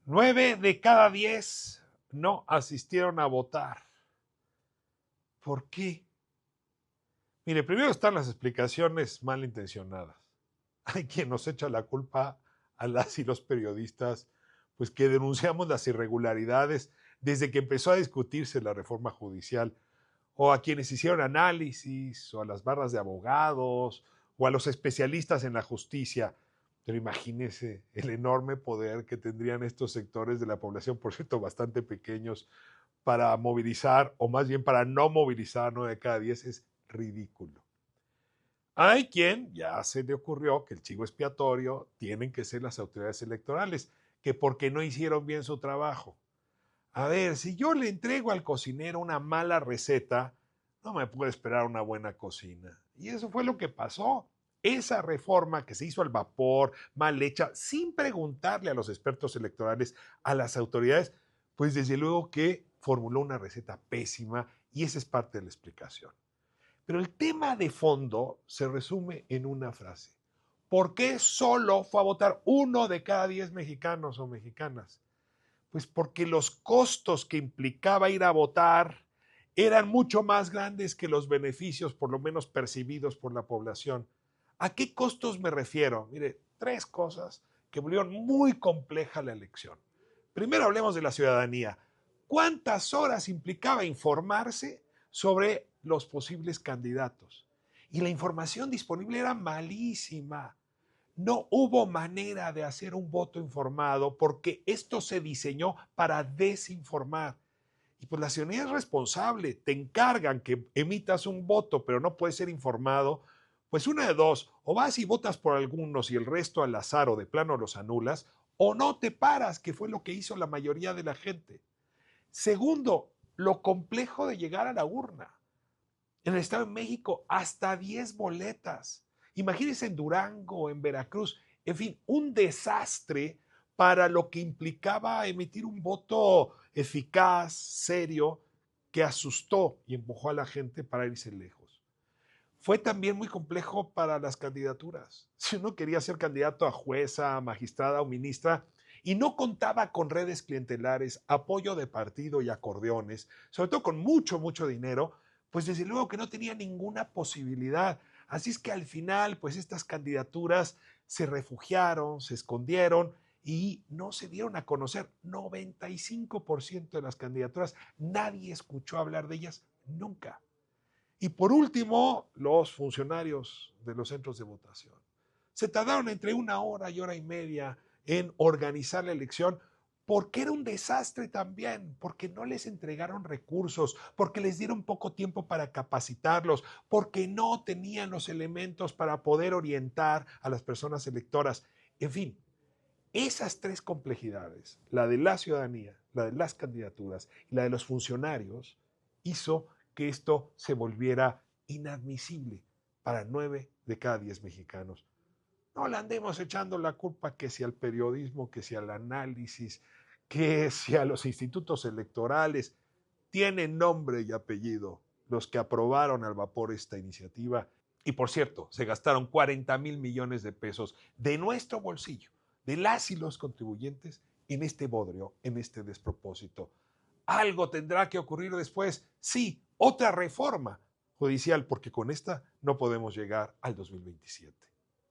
9 de cada 10 no asistieron a votar. ¿Por qué? Mire, primero están las explicaciones malintencionadas. Hay quien nos echa la culpa a las y los periodistas, pues que denunciamos las irregularidades desde que empezó a discutirse la reforma judicial, o a quienes hicieron análisis, o a las barras de abogados, o a los especialistas en la justicia. Pero imagínese el enorme poder que tendrían estos sectores de la población, por cierto, bastante pequeños, para movilizar, o más bien para no movilizar 9 de cada 10, es ridículo. Hay quien ya se le ocurrió que el chivo expiatorio tienen que ser las autoridades electorales, que porque no hicieron bien su trabajo. A ver, si yo le entrego al cocinero una mala receta, no me puede esperar una buena cocina. Y eso fue lo que pasó. Esa reforma que se hizo al vapor, mal hecha, sin preguntarle a los expertos electorales, a las autoridades, pues desde luego que formuló una receta pésima y esa es parte de la explicación. Pero el tema de fondo se resume en una frase. ¿Por qué solo fue a votar 1 de cada 10 mexicanos o mexicanas? Pues porque los costos que implicaba ir a votar eran mucho más grandes que los beneficios, por lo menos percibidos por la población. ¿A qué costos me refiero? Mire, 3 cosas que volvieron muy compleja la elección. Primero hablemos de la ciudadanía. ¿Cuántas horas implicaba informarse sobre los posibles candidatos? Y la información disponible era malísima. No hubo manera de hacer un voto informado porque esto se diseñó para desinformar. Y pues la ciudadanía es responsable, te encargan que emitas un voto, pero no puedes ser informado. Pues una de dos, o vas y votas por algunos y el resto al azar o de plano los anulas, o no te paras, que fue lo que hizo la mayoría de la gente. Segundo, lo complejo de llegar a la urna. En el Estado de México, hasta 10 boletas. Imagínense en Durango, en Veracruz, en fin, un desastre para lo que implicaba emitir un voto eficaz, serio, que asustó y empujó a la gente para irse lejos. Fue también muy complejo para las candidaturas. Si uno quería ser candidato a jueza, magistrada o ministra y no contaba con redes clientelares, apoyo de partido y acordeones, sobre todo con mucho, mucho dinero, pues desde luego que no tenía ninguna posibilidad. Así es que al final, pues estas candidaturas se refugiaron, se escondieron y no se dieron a conocer. 95% de las candidaturas, nadie escuchó hablar de ellas nunca. Y por último, los funcionarios de los centros de votación. Se tardaron entre 1 hora y 1 hora y media en organizar la elección porque era un desastre también, porque no les entregaron recursos, porque les dieron poco tiempo para capacitarlos, porque no tenían los elementos para poder orientar a las personas electoras. En fin, esas 3 complejidades, la de la ciudadanía, la de las candidaturas y la de los funcionarios, hizo que esto se volviera inadmisible para 9 de cada 10 mexicanos. No le andemos echando la culpa que si al periodismo, que si al análisis, que si a los institutos electorales. Tienen nombre y apellido los que aprobaron al vapor esta iniciativa. Y por cierto, se gastaron 40,000 millones de pesos de nuestro bolsillo, de las y los contribuyentes, en este bodrio, en este despropósito. Algo tendrá que ocurrir después. Sí, otra reforma judicial, porque con esta no podemos llegar al 2027.